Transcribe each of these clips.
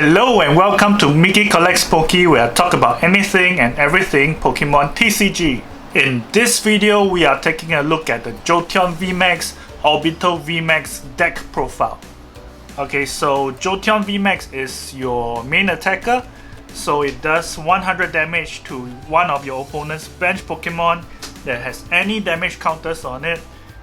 Hello and welcome to Mickey Collects Poke, where I talk about anything and everything Pokemon TCG. In this video, we are taking a look at the Jolteon VMAX Orbeetle VMAX deck profile. Okay, so Jolteon VMAX is your main attacker, so it does 100 damage to one of your opponent's bench Pokemon that has any damage counters on it,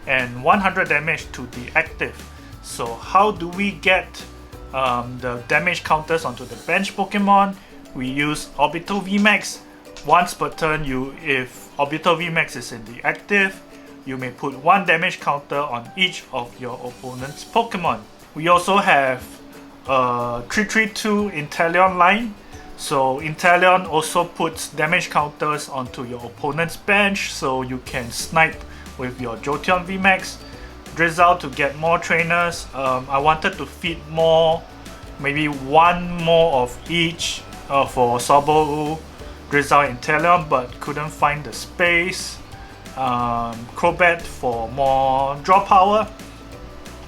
and 100 damage to the active. So how do we get the damage counters onto the bench Pokemon? We use Orbeetle VMAX. Once per turn, if Orbeetle VMAX is in the active, you may put one damage counter on each of your opponent's Pokemon. We also have a 332 Inteleon line. So Inteleon also puts damage counters onto your opponent's bench, so you can snipe with your Jolteon VMAX. Drizzle to get more trainers. I wanted to feed more, maybe one more of each for Sobble, Drizzle, and Inteleon, but couldn't find the space. Crobat for more draw power.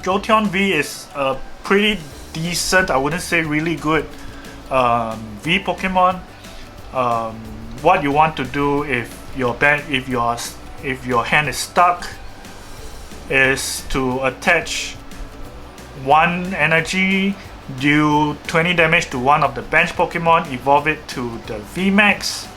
Jolteon V is a pretty decent, I wouldn't say really good V Pokemon. What you want to do if your hand is stuck is to attach one energy, do 20 damage to one of the bench Pokemon, evolve it to the VMAX,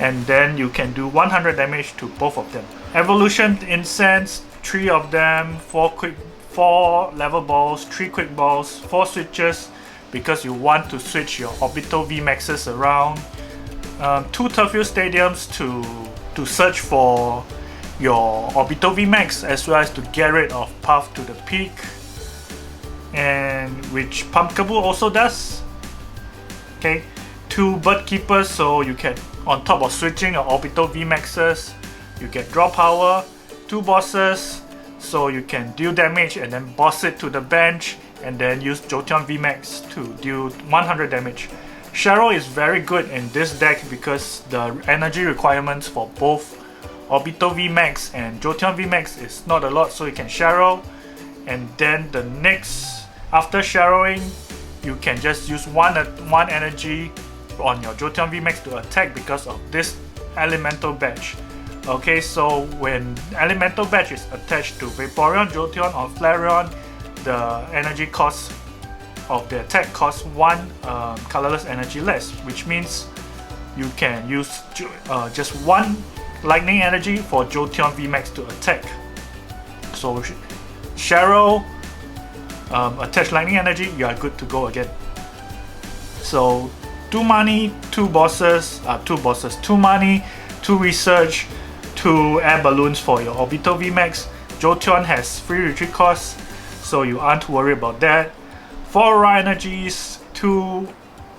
and then you can do 100 damage to both of them. Evolution Incense, 3 of them, 4 level balls, 3 quick balls, 4 switches because you want to switch your Orbeetle VMAXs around. 2 Turffield Stadiums to search for your Orbeetle VMAX, as well as to get rid of Path to the Peak, and which Pumpkaboo also does. Okay, 2 Bird Keepers, so you can, on top of switching your Orbeetle VMAXs, you get draw power. 2 Bosses, so you can deal damage and then boss it to the bench, and then use Jolteon VMAX to deal 100 damage. Shadow is very good in this deck because the energy requirements for both Orbeetle VMAX and Jolteon VMAX is not a lot, so you can Shadow, and then the next, after Shadowing, you can just use one energy on your Jolteon VMAX to attack because of this Elemental Badge. Okay, so when Elemental Badge is attached to Vaporeon, Jolteon, or Flareon, the energy cost of the attack costs 1 colorless energy less, which means you can use just 1 lightning energy for Jolteon VMAX to attack. So Shadow, attach lightning energy, you are good to go again. So 2 money, 2 bosses, 2 money, 2 research, 2 air balloons for your Orbeetle VMAX. Jolteon has free retreat costs, so you aren't worried about that. 4 raw energies, 2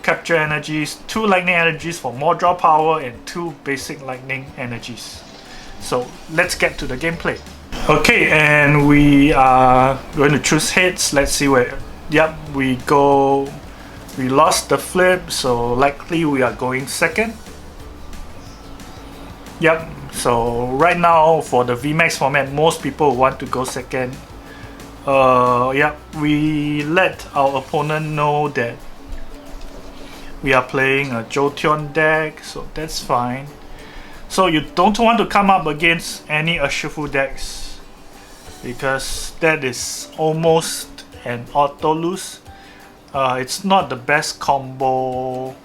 capture energies, 2 lightning energies for more draw power, and 2 basic lightning energies. So let's get to the gameplay. Okay, and we are going to choose heads. Let's see where. Yep, we lost the flip, so likely we are going second. Yep, so right now for the VMAX format, most people want to go second. Yep, we let our opponent know that we are playing a Jolteon deck, so that's fine. So you don't want to come up against any Urshifu decks because that is almost an auto lose. It's not the best combo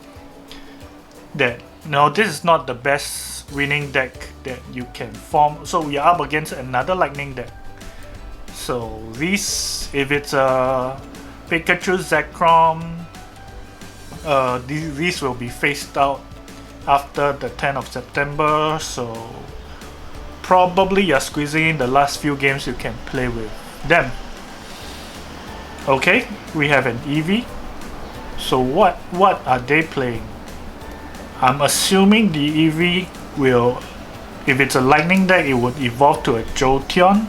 that, no, this is not the best winning deck that you can form. So we are up against another lightning deck. So this, if it's a Pikachu Zekrom, these will be phased out after the 10th of September, so probably you're squeezing in the last few games you can play with them. Okay, we have an Eevee. So what are they playing? I'm assuming the Eevee will, if it's a lightning deck, it would evolve to a Jolteon.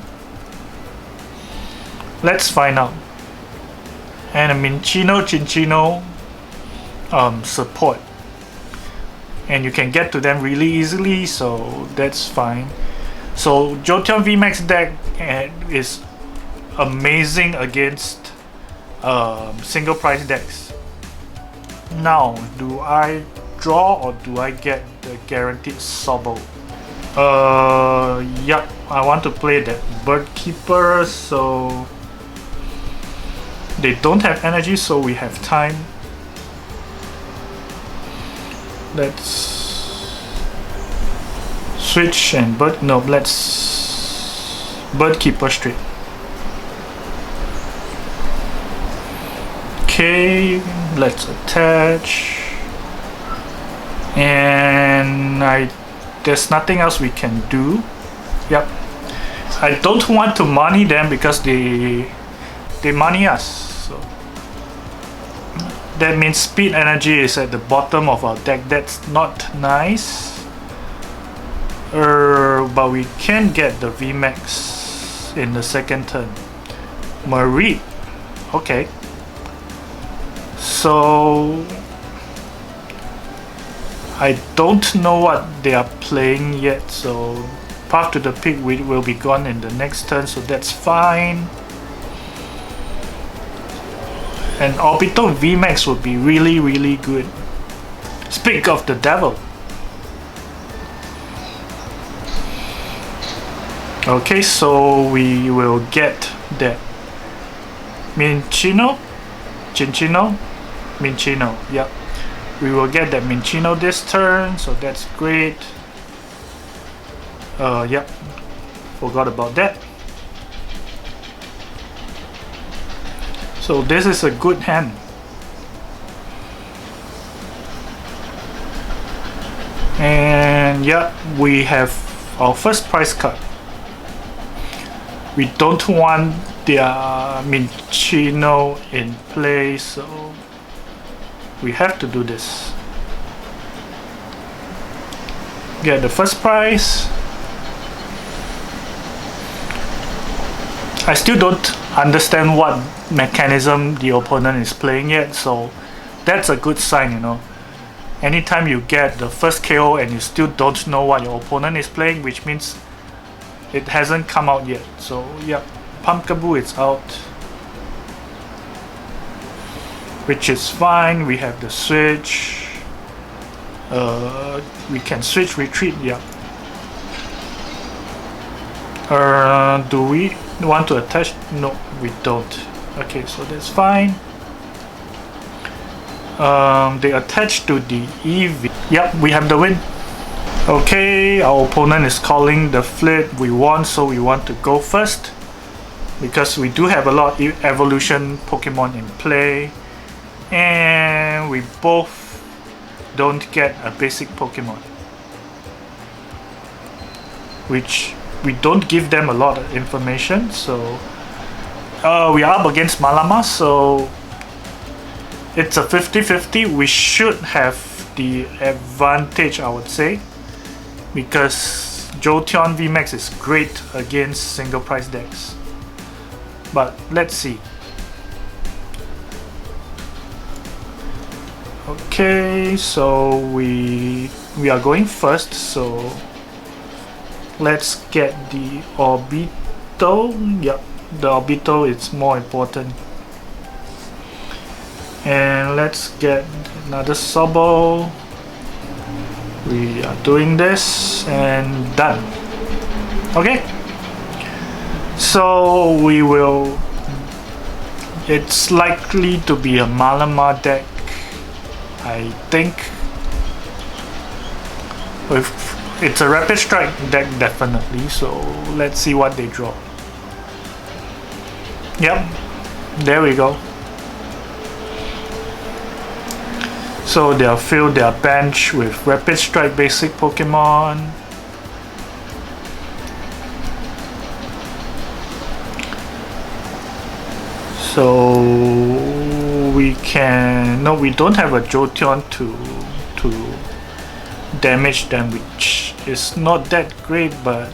Let's find out. And a Chinchino support, and you can get to them really easily, so that's fine. So Jolteon VMAX deck is amazing against single price decks. Now, do I draw or do I get the guaranteed Sobble? Yep, I want to play that Bird Keeper, so they don't have energy, so we have time. Let's switch and let's Bird Keeper straight. Okay, let's attach, and there's nothing else we can do. Yep, I don't want to money them because they money us, so that means speed energy is at the bottom of our deck. That's not nice. But we can get the VMAX in the second turn. Marie, okay. So I don't know what they are playing yet, so Path to the Peak will be gone in the next turn, so that's fine. And Orbeetle VMAX would be really good. Speak of the devil. Okay, so we will get that Minccino, yep. We will get that Minccino this turn, so that's great. Yep, forgot about that. So this is a good hand. And yeah, we have our first prize card. We don't want their Minccino in play, so we have to do this. Get the first prize. I still don't understand what mechanism the opponent is playing yet, so that's a good sign, you know. Anytime you get the first KO and you still don't know what your opponent is playing, which means it hasn't come out yet. So yeah, Pumpkaboo is out, which is fine. We have the switch. We can switch retreat, yeah. Do we want to attach? No, we don't. Okay, so that's fine. They attach to the EV. Yep, we have the win. Okay, our opponent is calling the fleet. We won, so we want to go first because we do have a lot of evolution Pokemon in play, and we both don't get a basic Pokemon, which we don't give them a lot of information. So we are up against Malamar, so it's a 50-50. We should have the advantage, I would say, because Jolteon VMAX is great against single price decks. But let's see. Okay, so we are going first, so let's get the Orbeetle. Yep, the Orbeetle is more important. And let's get another Sobble. We are doing this and done. Okay, so we will, it's likely to be a Malamar deck, I think. It's a Rapid Strike deck definitely, so let's see what they draw. Yep, there we go. So they'll fill their bench with Rapid Strike basic Pokemon. So we can, no, we don't have a Jolteon to damage them, which is not that great, but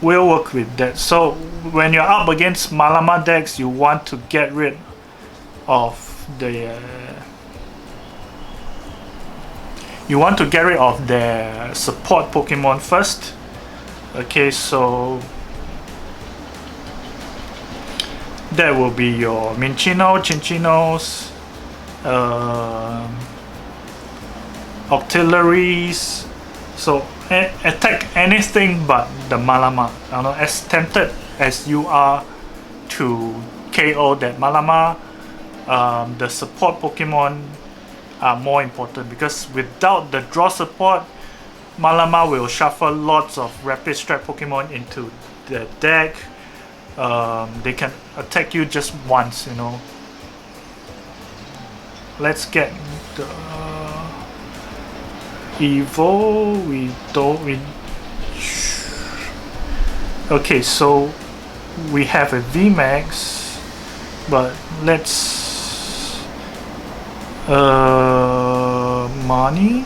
we'll work with that. So when you're up against Malamar decks, you want to get rid of the their support Pokemon first. Okay, so that will be your Minccino, Cinccino's, auxiliaries, so attack anything but the Malamar. You know, as tempted as you are to KO that Malamar, the support Pokemon are more important, because without the draw support, Malamar will shuffle lots of rapid strike Pokemon into the deck. They can attack you just once, you know. Let's get the Evo. Okay, so we have a VMAX, but let's money.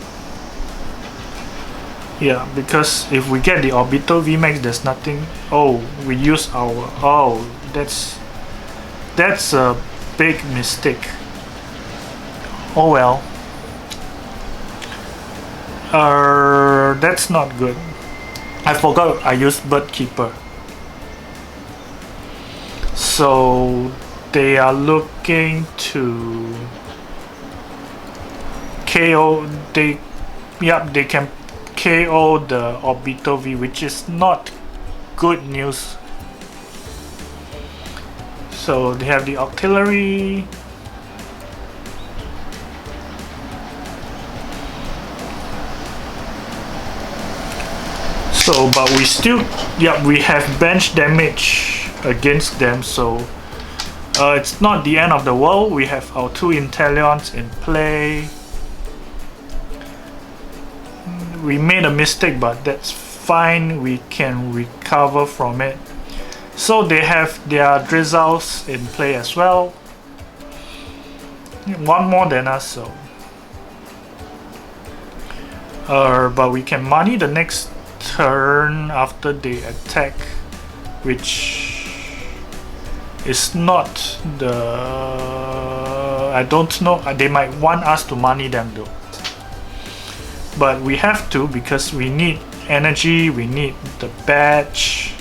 Yeah, because if we get the Orbeetle VMAX, there's nothing. Oh, we use our. Oh, that's a big mistake. Oh well. That's not good. I forgot I used Bird Keeper. So they are looking to KO. They can KO the Orbeetle V, which is not good news. So they have the auxiliary. So, but we still, we have bench damage against them, so it's not the end of the world. We have our 2 Inteleons in play. We made a mistake, but that's fine. We can recover from it. So they have their Drizzles in play as well. 1 more than us, so. But we can money the next turn after they attack, which is not the. I don't know. They might want us to money them though. But we have to, because we need energy, we need the badge.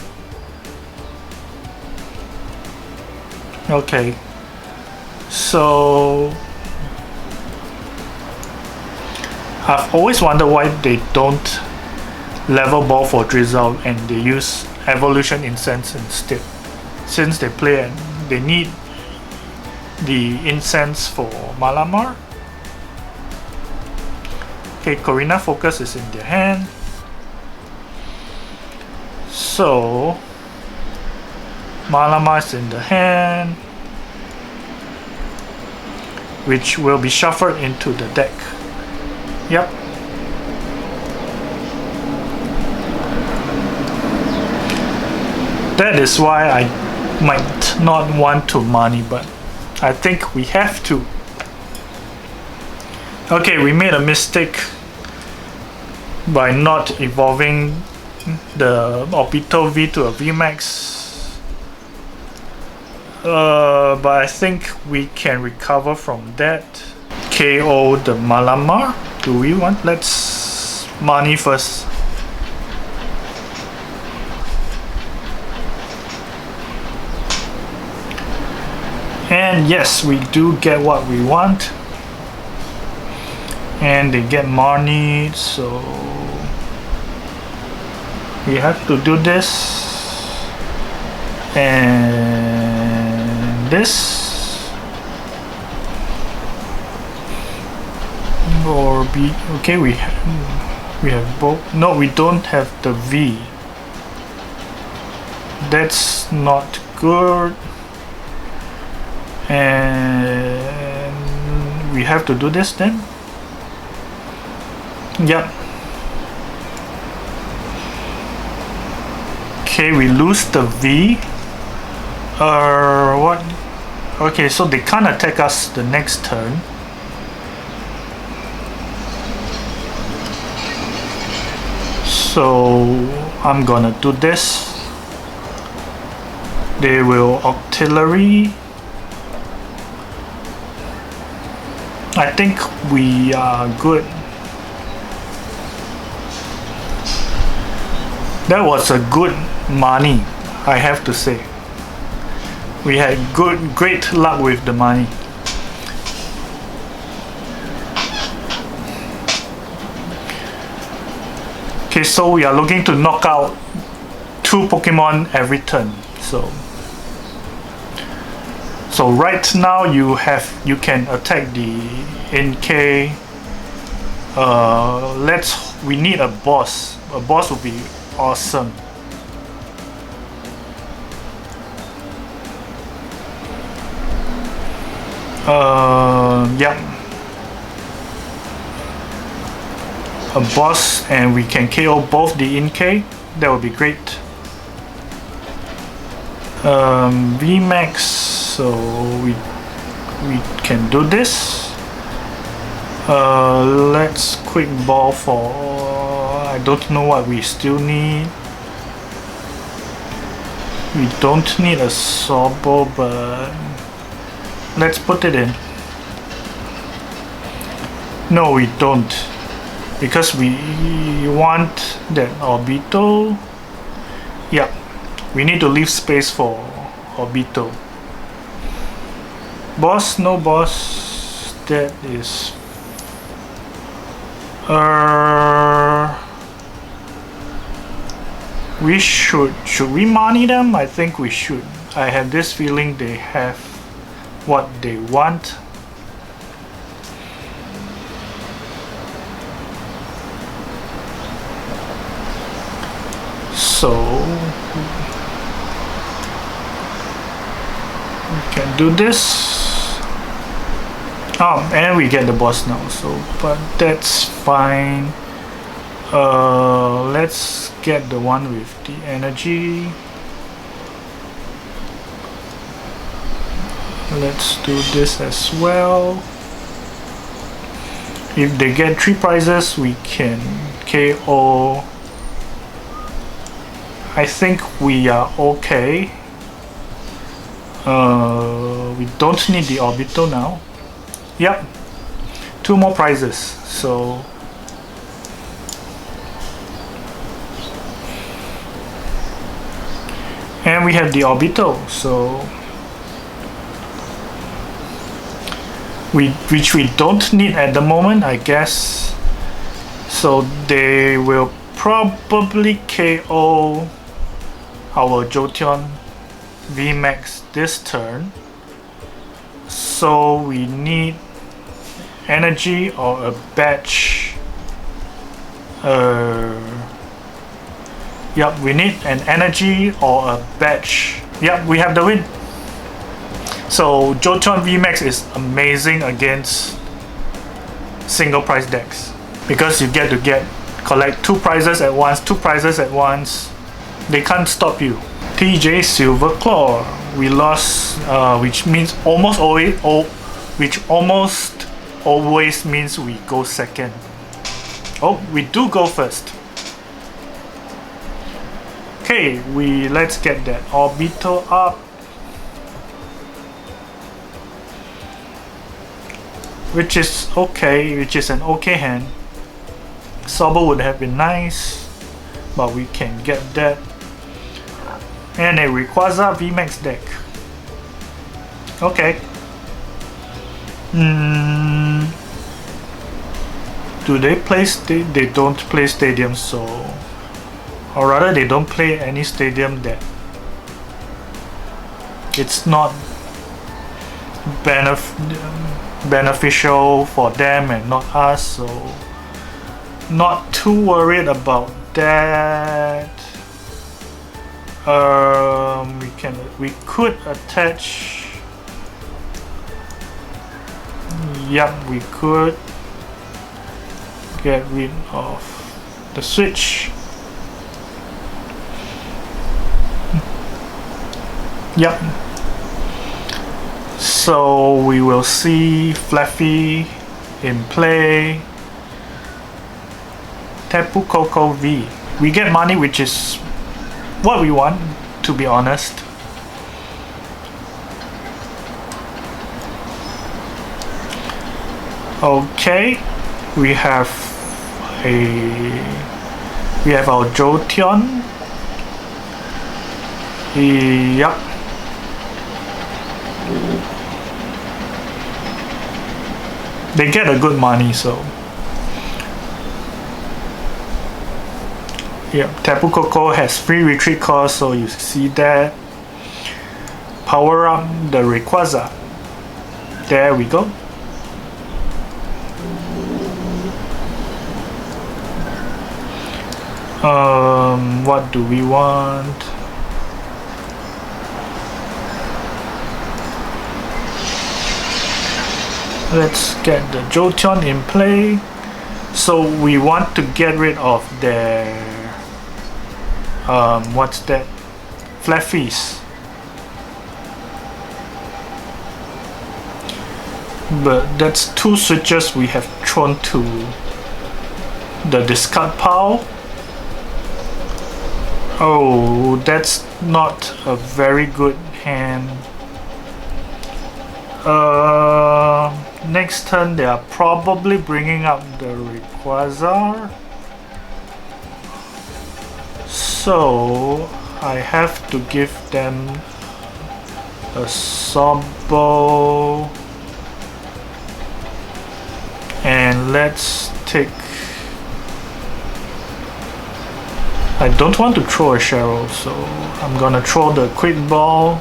Okay, so I've always wondered why they don't level ball for Drizzle and they use Evolution Incense instead, since they play and they need the incense for Malamar. Okay, Corina Focus is in their hand. So Malamar is in the hand, which will be shuffled into the deck. Yep. That is why I might not want to money, but I think we have to. Okay, we made a mistake by not evolving the Orbeetle V to a VMAX. But I think we can recover from that. KO the Malamar. Do we want? Let's money first. And yes, we do get what we want. And they get money, so we have to do this and this, or B. Okay, we have both. No, we don't have the V. That's not good. And we have to do this then. Yep. Okay, we lose the V. What? Okay, so they can't attack us the next turn. So I'm gonna do this. They will auxiliary. I think we are good. That was a good money, I have to say. We had great luck with the money. Okay, so we are looking to knock out 2 Pokemon every turn. So right now you can attack the NK. We need a boss. A boss would be awesome. Yeah. A boss, and we can KO both the NK. That would be great. VMAX, so we can do this. Let's quick ball for, I don't know what we still need. We don't need a Sobble, but let's put it in. No, we don't, because we want that Orbeetle. Yeah, we need to leave space for Orbeetle. Boss, no boss. That is we should we money them? I think we should. I have this feeling they have what they want. So we can do this. Oh, and we get the boss now, so but that's fine. Let's get the one with the energy. Let's do this as well. If they get 3 prizes, we can KO. I think we are okay. We don't need the Orbeetle now. Yep, 2 more prizes. So and we have the Orbeetle, so which we don't need at the moment, I guess. So they will probably KO our Jolteon VMAX this turn. So we need energy or a batch. Yep, we need an energy or a batch. Yep, we have the win. So Jolteon VMAX is amazing against single prize decks, because you get to collect 2 prizes at once, 2 prizes at once. They can't stop you. TJ Silverclaw, we lost, which means almost always means we go second. Oh, we do go first. Okay, let's get that Orbeetle up, which is okay, which is an okay hand. Sobble would have been nice, but we can get that. And a Rayquaza VMAX deck. Okay. Do they play? They don't play stadium, so, or rather, they don't play any stadium that it's not beneficial for them and not us. So, not too worried about that. We could attach. Yep, we could get rid of the switch. Yep. So we will see Fluffy in play. Tapu Koko V. We get money, which is what we want, to be honest. Okay, we have our Jolteon. Yep. They get a good money, so Yeah, Tapu Koko has free retreat cost, so you see that. Power up the Rayquaza. There we go. What do we want? Let's get the Jolteon in play. So we want to get rid of their what's that? Fluffies. But that's two switches we have thrown to the discard pile. Oh, that's not a very good hand. Next turn they are probably bringing up the Rayquaza. So I have to give them a Sobble. And let's take... I don't want to throw a Cheryl, so I'm gonna throw the Quick Ball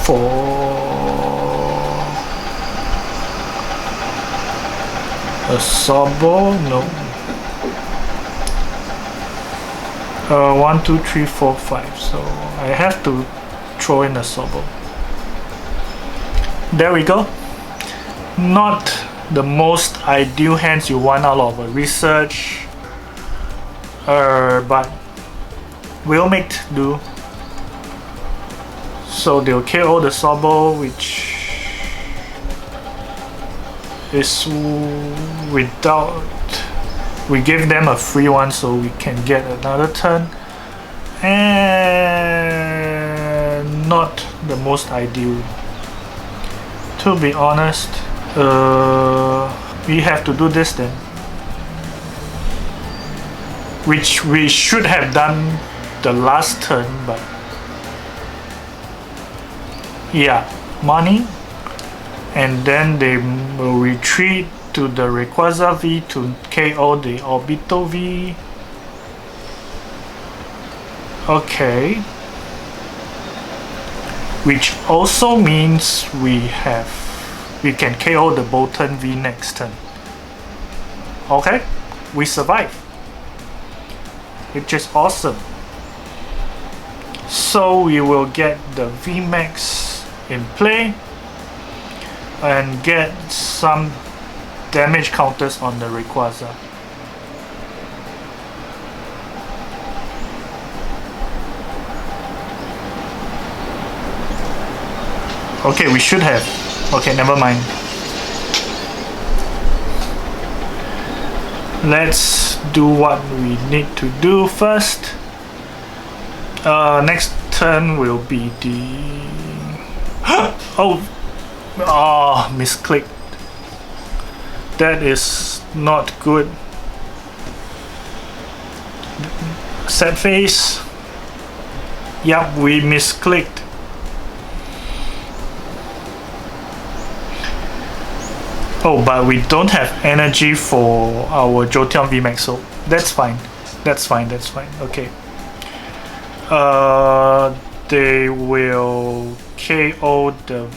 for a Sobble. No. 1, 2, 3, 4, 5. So I have to throw in a Sobble. There we go. Not the most ideal hands you want out of a research, but we'll make do. So they'll KO the Sobble, which is without... We give them a free one so we can get another turn, and not the most ideal, to be honest. We have to do this then, which we should have done the last turn, but yeah, money, and then they will retreat to the Rayquaza V to KO the Orbeetle V. Okay, which also means we can KO the Boltund V next turn. Okay, we survive, which is awesome. So we will get the VMAX in play and get some damage counters on the Rayquaza. Okay, we should have. Okay, never mind. Let's do what we need to do first. Next turn will be the... oh, misclicked. That is not good. Set phase. Yep, we misclicked. Oh, but we don't have energy for our Jolteon VMAX, so that's fine. That's fine. Okay. They will KO the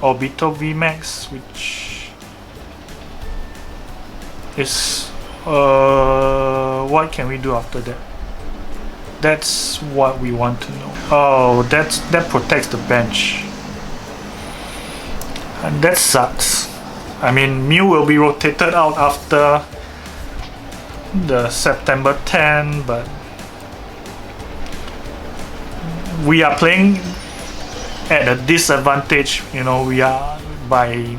Orbeetle VMAX, which is what can we do after that? That's what we want to know. Oh, that protects the bench, and that sucks. I mean, Mew will be rotated out after the September 10, but we are playing at a disadvantage, you know, we are by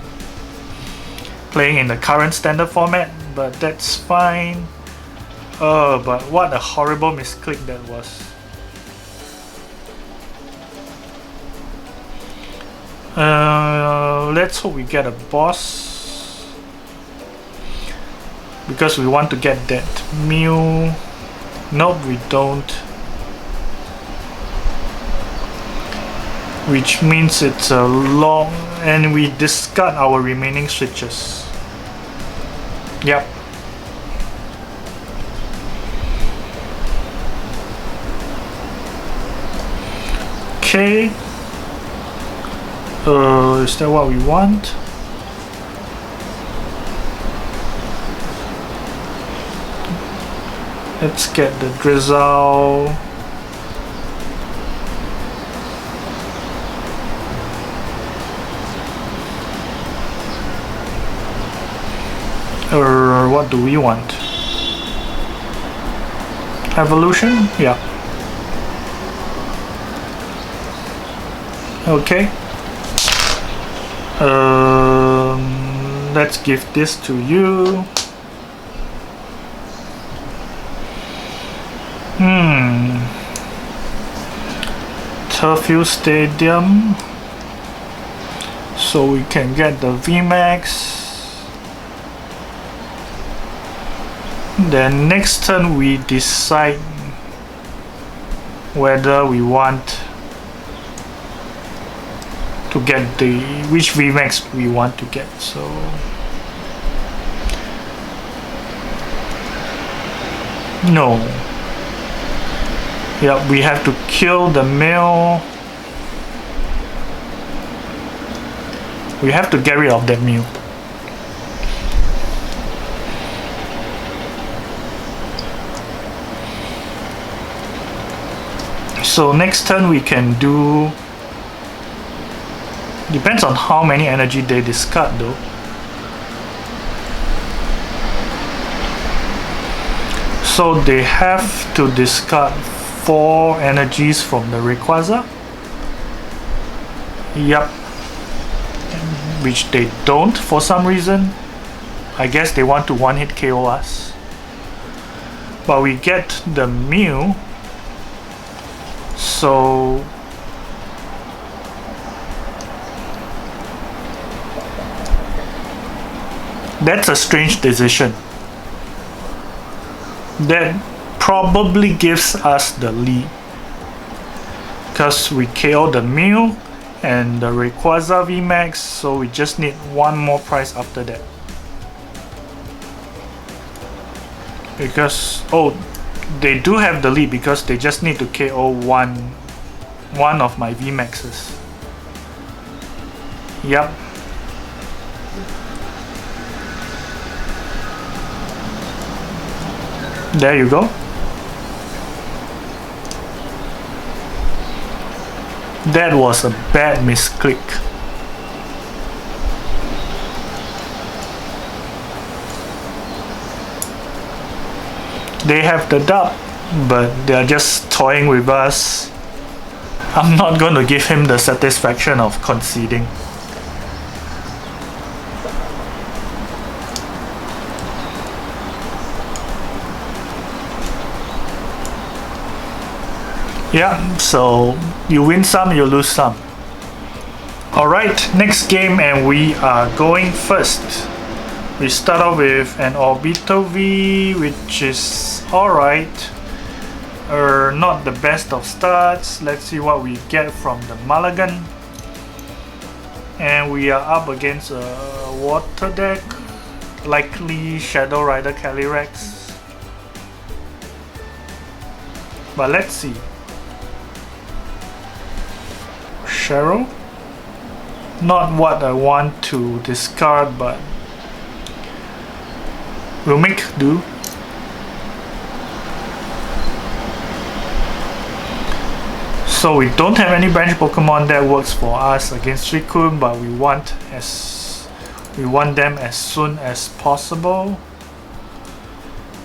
playing in the current standard format, but that's fine. But what a horrible misclick that was. Let's hope we get a boss, because we want to get that Mew. Nope, we don't. Which means it's a long, and we discard our remaining switches. Yep. Okay. Is that what we want? Let's get the drizzle. Or what do we want? Evolution? Yeah. Okay. Let's give this to you. Turffield Stadium. So we can get the VMAX. Then next turn we decide whether we want to get which VMAX we want to get. So no. Yeah, we have to kill the male. We have to get rid of that male. So next turn we can do, depends on how many energy they discard though. So they have to discard 4 energies from the Rayquaza. Yup. Which they don't for some reason. I guess they want to one-hit KO us. But we get the Mew. So that's a strange decision. That probably gives us the lead, because we KO the Mew and the Rayquaza VMAX, so we just need one more prize after that. Because they do have the lead because they just need to KO one of my VMAXs. Yup. There you go. That was a bad misclick. They have the dub, but they are just toying with us. I'm not going to give him the satisfaction of conceding. Yeah, so you win some, you lose some. Alright, next game, and we are going first. We start off with an Orbeetle V, which is alright. Not the best of starts. Let's see what we get from the Mulligan. And we are up against a water deck, likely Shadow Rider Calyrex. But let's see. Cheryl? Not what I want to discard, but we'll make do. So we don't have any branch Pokemon that works for us against Suicune, but we want them as soon as possible.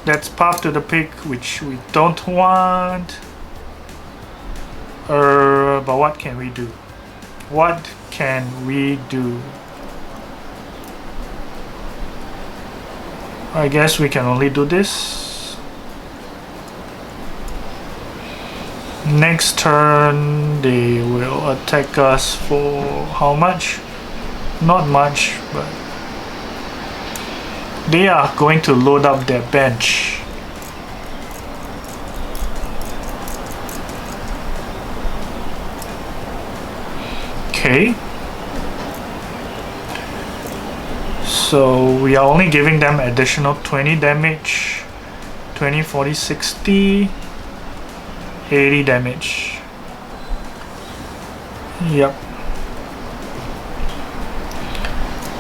That's Path to the Peak, which we don't want. But what can we do? What can we do? I guess we can only do this. Next turn they will attack us for how much? Not much, but they are going to load up their bench. Okay. So we are only giving them additional 20 damage. 20, 40, 60, 80 damage. Yep.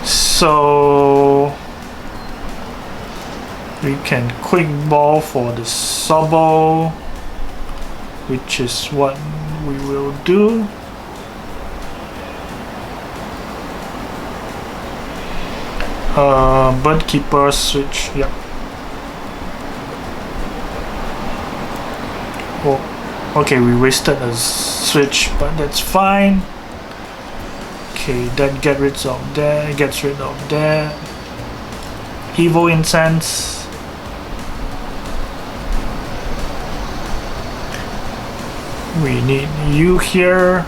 So we can quick ball for the Sobble, which is what we will do. Bird Keeper switch. Yep. Oh, okay, we wasted a switch, but that's fine. Okay, that gets rid of that. Evo Incense. We need you here.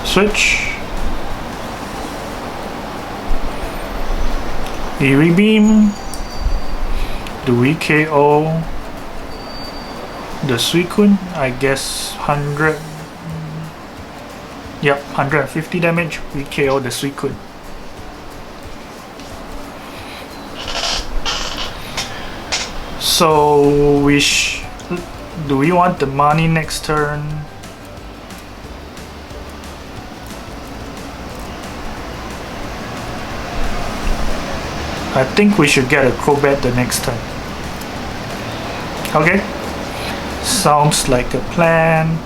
Switch. Eerie Beam. Do we KO the Suicune? I guess 100. Yep, 150 damage. We KO the Suicune. So do we want the money next turn? I think we should get a Crobat the next turn. Okay, sounds like a plan.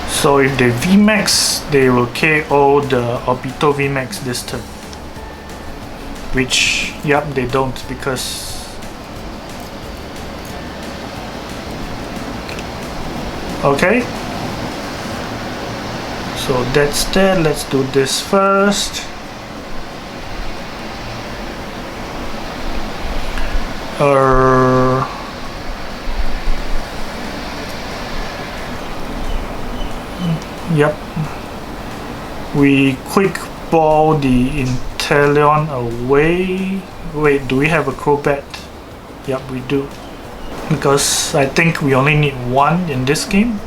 So if they VMAX, they will KO the Orbeetle VMAX this turn. Which, yep, they don't, because okay. So that's that. Let's do this first. Yep. We quick ball the Inteleon away. Wait, do we have a Crobat? Yep, we do. Because I think we only need one in this game.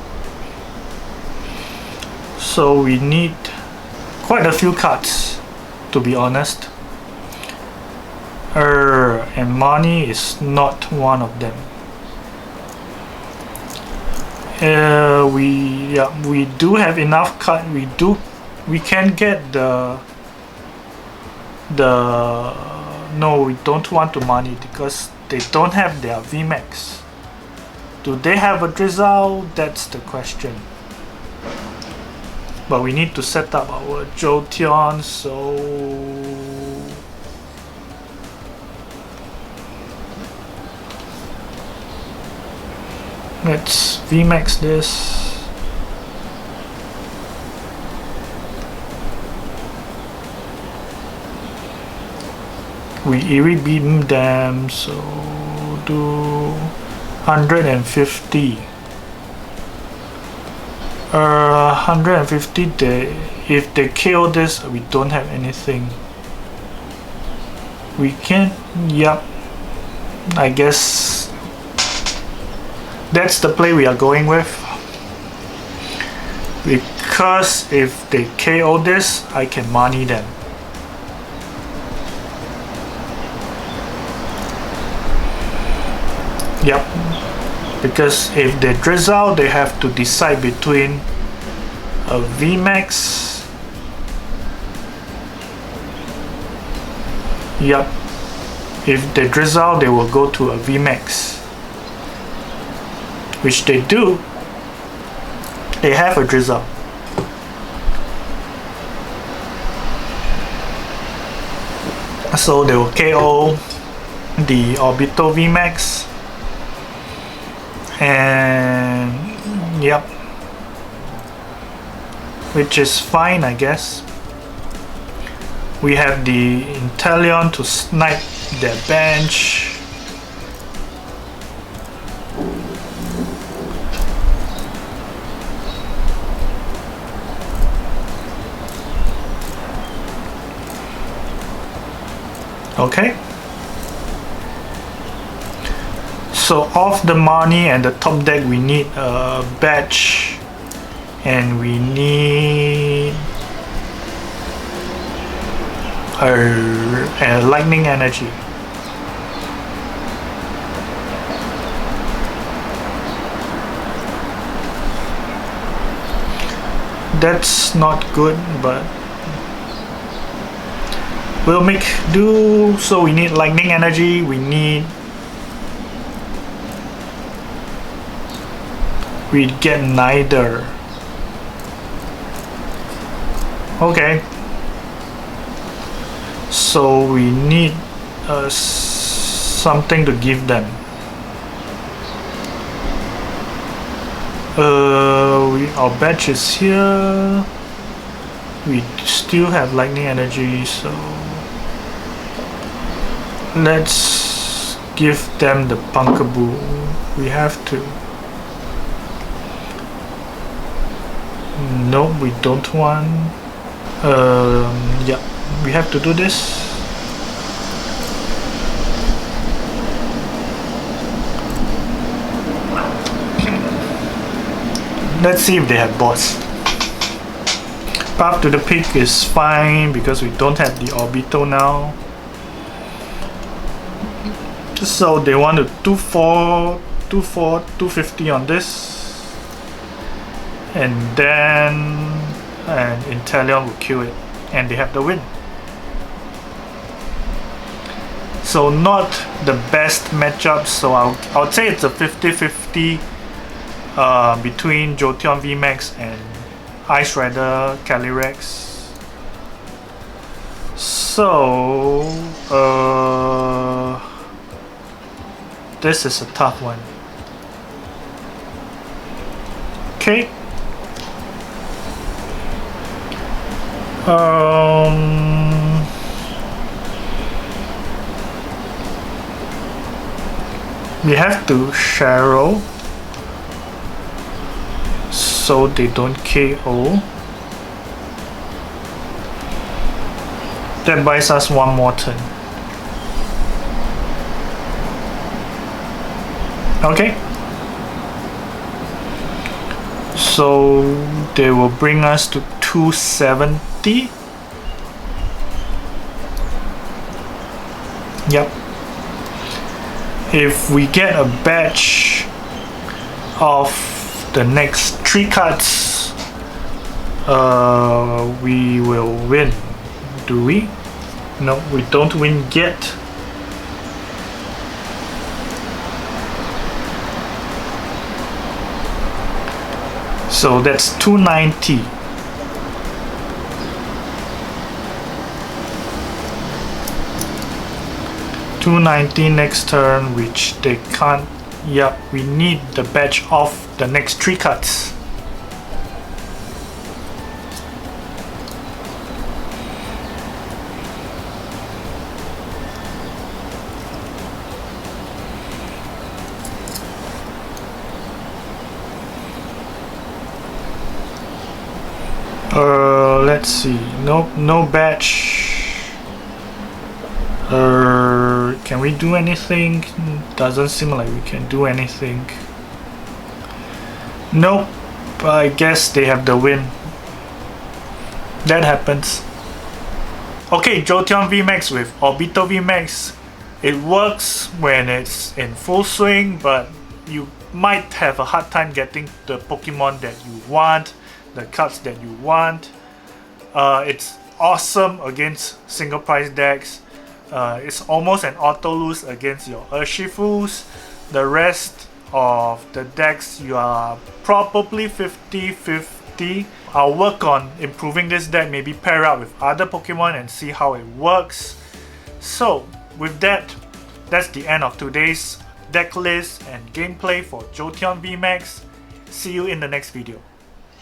So we need quite a few cards, to be honest. And money is not one of them. We do have enough card. We can get the no, we don't want to money because they don't have their VMAX. Do they have a Drizzle? That's the question. But we need to set up our Jolteon, so let's VMAX this. We Eerie Beam them, so do 150. 150. If they kill this, we don't have anything. We can. Yep. I guess that's the play we are going with. Because if they KO this, I can money them. Yep. Because if they Drizzle, they have to decide between a VMAX. Yep. If they Drizzle, they will go to a VMAX. Which they do. They have a Drizzle. So they will KO the Orbeetle VMAX. And yep, which is fine, I guess. We have the Inteleon to snipe their bench. Okay. So off the money and the top deck, we need a batch, and we need lightning energy. That's not good, but we'll make do. So we need lightning energy, we get neither. Okay, so we need something to give them. Our batch is here. We still have lightning energy, so let's give them the Punkaboo. We have to. No, we don't want. Yeah, we have to do this. Let's see if they have bots. Path to the Peak is fine because we don't have the Orbeetle now. So they want to 2-4, 2-4, 250 on this. And then Inteleon will kill it. And they have the win. So not the best matchup, so I would say it's a 50-50 between Jolteon VMAX and Ice Rider Calyrex. So this is a tough one. Okay. We have to Shadow so they don't KO. That buys us one more turn. Okay. So they will bring us to 270. Yep. If we get a batch of the next 3 cards, we will win. Do we? No, we don't win yet. So that's 290. $290 next turn, which they can't. Yep, we need the batch of the next 3 cards. Let's see. Nope, no batch. Can we do anything? Doesn't seem like we can do anything. Nope. I guess they have the win. That happens. Okay, Jolteon VMAX with Orbeetle VMAX. It works when it's in full swing, but you might have a hard time getting the Pokemon that you want, the cards that you want. It's awesome against single price decks. It's almost an auto lose against your Urshifus. The rest of the decks you are probably 50-50. I'll work on improving this deck, maybe pair up with other Pokemon and see how it works. So with that, that's the end of today's deck list and gameplay for Jolteon VMAX. See you in the next video.